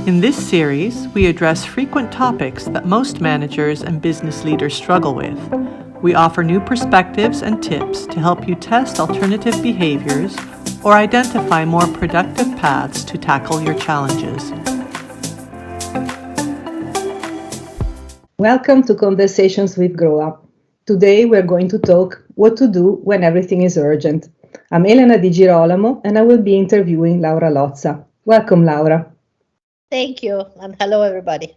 In this series, we address frequent topics that most managers and business leaders struggle with. We offer new perspectives and tips to help you test alternative behaviors or identify more productive paths to tackle your challenges. Welcome to Conversations with Grooa. Today we're going to talk what to do when everything is urgent. I'm Elena Di Girolamo and I will be interviewing Laura Lozza. Welcome, Laura. Thank you, and hello everybody.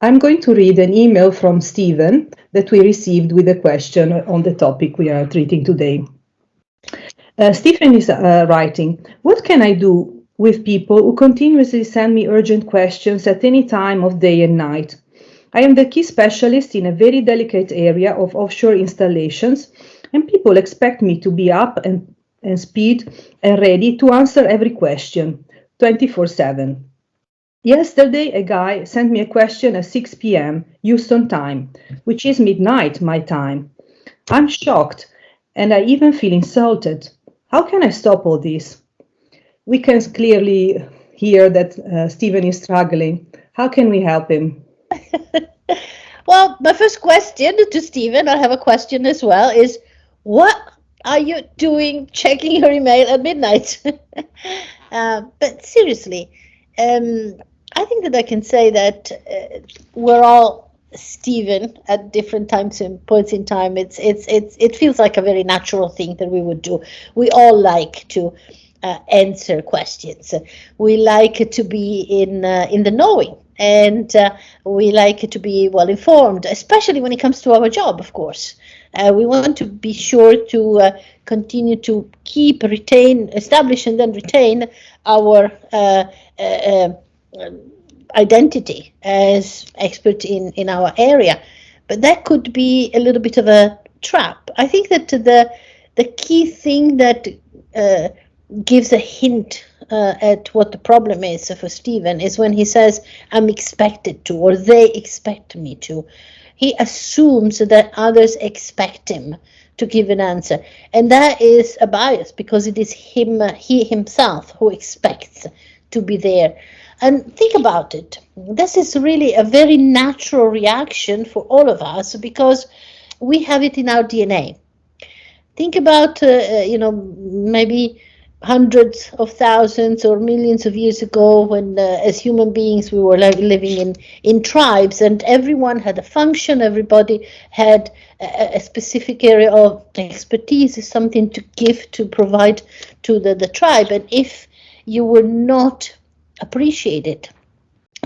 I'm going to read an email from Stephen that we received with a question on the topic we are treating today. Stephen is writing, what can I do with people who continuously send me urgent questions at any time of day and night? I am the key specialist in a very delicate area of offshore installations, and people expect me to be up and speed and ready to answer every question, 24/7. Yesterday, a guy sent me a question at 6 p.m. Houston time, which is midnight my time. I'm shocked, and I even feel insulted. How can I stop all this? We can clearly hear that Stephen is struggling. How can we help him? Well, my first question to Stephen, I have a question as well, is what are you doing checking your email at midnight? But seriously, I think that I can say that we're all Stephen at different times and points in time. It feels like a very natural thing that we would do. We all like to answer questions. We like to be in the knowing, and we like to be well informed, especially when it comes to our job, of course. We want to be sure to continue to keep, retain, establish, and then retain our identity as expert in our area. But that could be a little bit of a trap. I think that the key thing that gives a hint at what the problem is for Stephen is when he says, I'm expected to, or they expect me to. He assumes that others expect him to give an answer. And that is a bias because it is he himself who expects to be there. And think about it. This is really a very natural reaction for all of us because we have it in our DNA. Think about, maybe hundreds of thousands or millions of years ago when as human beings we were living in tribes, and everyone had a function, everybody had a specific area of expertise, something to give, to provide to the tribe. And if you were not appreciated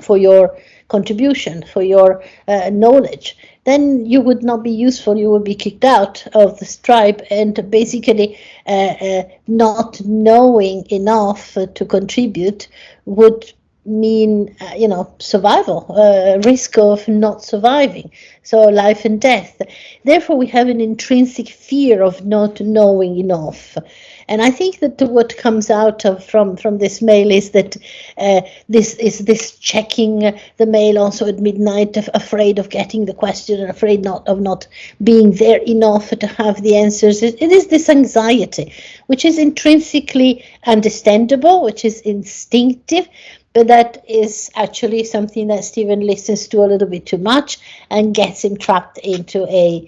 for your contribution, for your knowledge, then you would not be useful, you would be kicked out of the tribe, and basically not knowing enough to contribute would mean, survival, risk of not surviving, so life and death. Therefore, we have an intrinsic fear of not knowing enough. And I think that what comes out from this mail is that this checking the mail also at midnight, afraid of getting the question and afraid of not being there enough to have the answers. It is this anxiety, which is intrinsically understandable, which is instinctive, but that is actually something that Stephen listens to a little bit too much and gets him trapped into a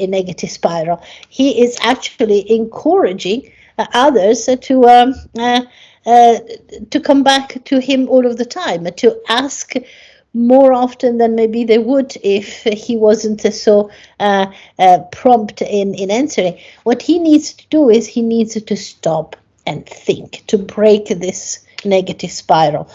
negative spiral. He is actually encouraging others to come back to him all of the time, to ask more often than maybe they would if he wasn't so prompt in answering. What he needs to do is he needs to stop and think, to break this negative spiral,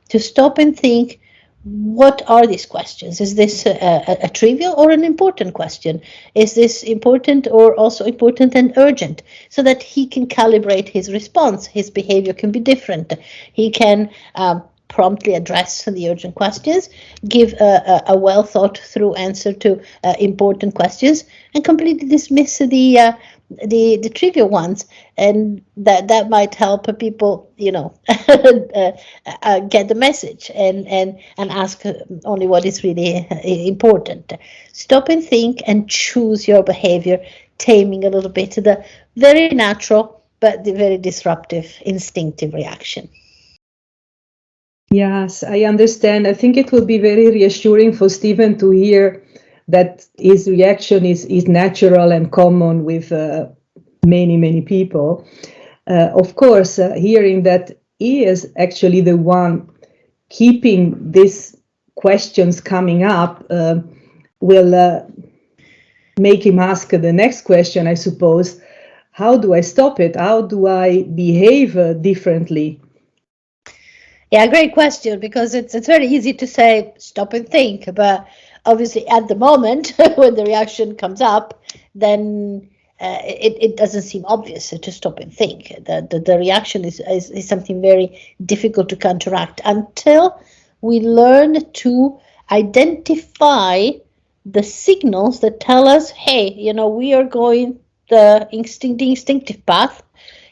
to stop and think, what are these questions? Is this a trivial or an important question? Is this important or also important and urgent? So that he can calibrate his response. His behavior can be different. He can promptly address the urgent questions, give a well thought through answer to important questions, and completely dismiss the trivial ones, and that might help people, get the message and ask only what is really important. Stop and think and choose your behavior, taming a little bit the very natural but the very disruptive instinctive reaction. Yes, I understand. I think it will be very reassuring for Stephen to hear that his reaction is natural and common with many, many people. Of course, hearing that he is actually the one keeping these questions coming up will make him ask the next question, I suppose. How do I stop it? How do I behave differently? Yeah, great question, because it's very easy to say stop and think, but obviously at the moment when the reaction comes up, then it doesn't seem obvious to stop and think. The reaction is something very difficult to counteract until we learn to identify the signals that tell us, hey, we are going the instinctive path.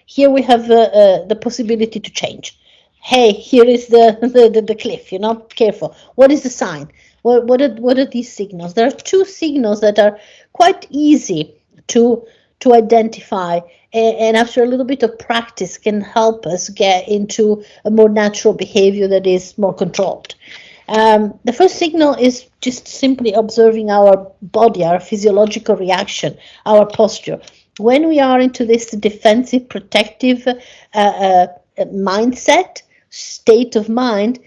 Here we have the possibility to change. Hey, here is the cliff, careful. What is the sign? What are these signals? There are two signals that are quite easy to identify, and after a little bit of practice can help us get into a more natural behavior that is more controlled. The first signal is just simply observing our body, our physiological reaction, our posture. When we are into this defensive, protective mindset, state of mind,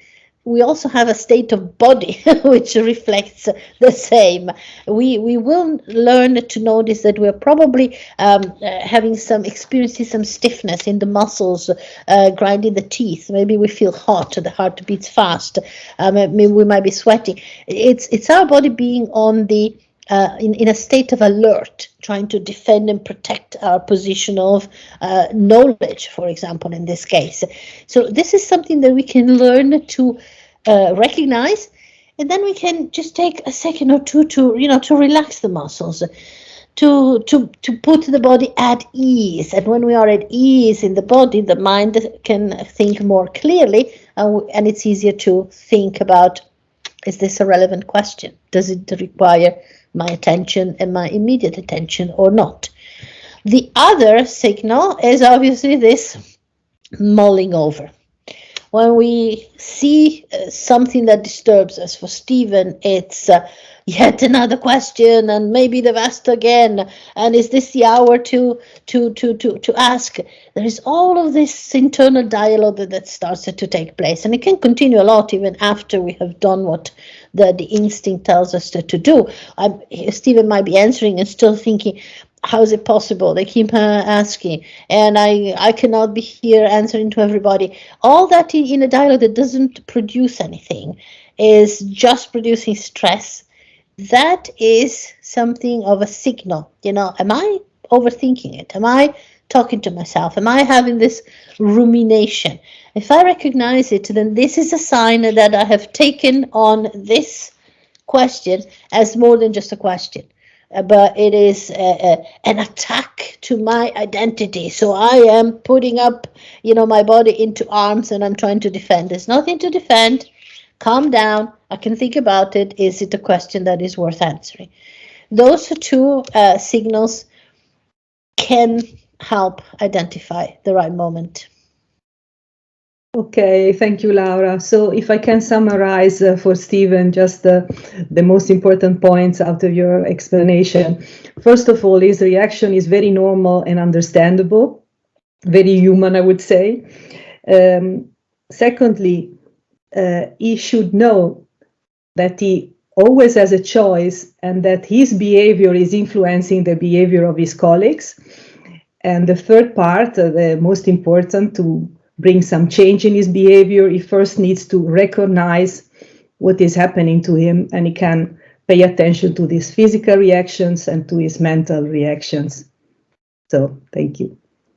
we also have a state of body which reflects the same. We will learn to notice that we're probably having experiencing some stiffness in the muscles, grinding the teeth. Maybe we feel hot, the heart beats fast. Maybe we might be sweating. It's our body being on the in a state of alert, trying to defend and protect our position of knowledge, for example, in this case. So this is something that we can learn to recognize, and then we can just take a second or two to relax the muscles, to put the body at ease. And when we are at ease in the body, the mind can think more clearly, and it's easier to think about, is this a relevant question? Does it require my attention and my immediate attention or not? The other signal is obviously this mulling over. When we see something that disturbs us, for Stephen, it's yet another question, and maybe they've asked again, and is this the hour to ask? There is all of this internal dialogue that starts to take place, and it can continue a lot even after we have done what the instinct tells us to do. Stephen might be answering and still thinking, how is it possible? They keep asking, and I cannot be here answering to everybody. All that in a dialogue that doesn't produce anything is just producing stress. That is something of a signal. Am I overthinking it? Am I talking to myself? Am I having this rumination? If I recognize it, then this is a sign that I have taken on this question as more than just a question. But it is an attack to my identity. So I am putting up, my body into arms, and I'm trying to defend. There's nothing to defend. Calm down. I can think about it. Is it a question that is worth answering? Those two signals can help identify the right moment. Okay, thank you, Laura. So if I can summarize for Stephen just the most important points out of your explanation. First of all, his reaction is very normal and understandable, very human, I would say. Secondly, he should know that he always has a choice and that his behavior is influencing the behavior of his colleagues. And the third part, the most important, to bring some change in his behavior, he first needs to recognize what is happening to him, and he can pay attention to these physical reactions and to his mental reactions. So, thank you.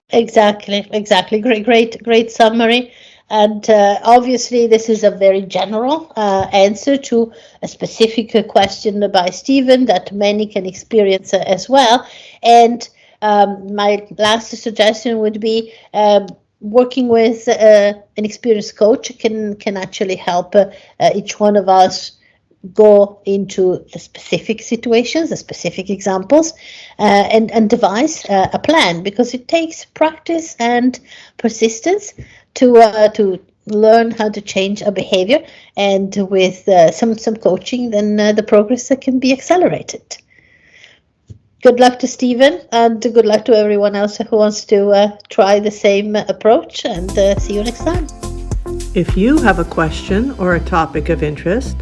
Exactly. Great summary. And obviously, this is a very general answer to a specific question by Stephen that many can experience as well. And my last suggestion would be working with an experienced coach can actually help each one of us go into the specific situations, the specific examples, and devise a plan, because it takes practice and persistence to learn how to change a behavior, and with some coaching, then the progress can be accelerated. Good luck to Stephen, and good luck to everyone else who wants to try the same approach, and see you next time. If you have a question or a topic of interest,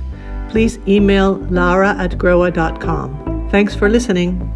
please email laura@grooa.com. Thanks for listening.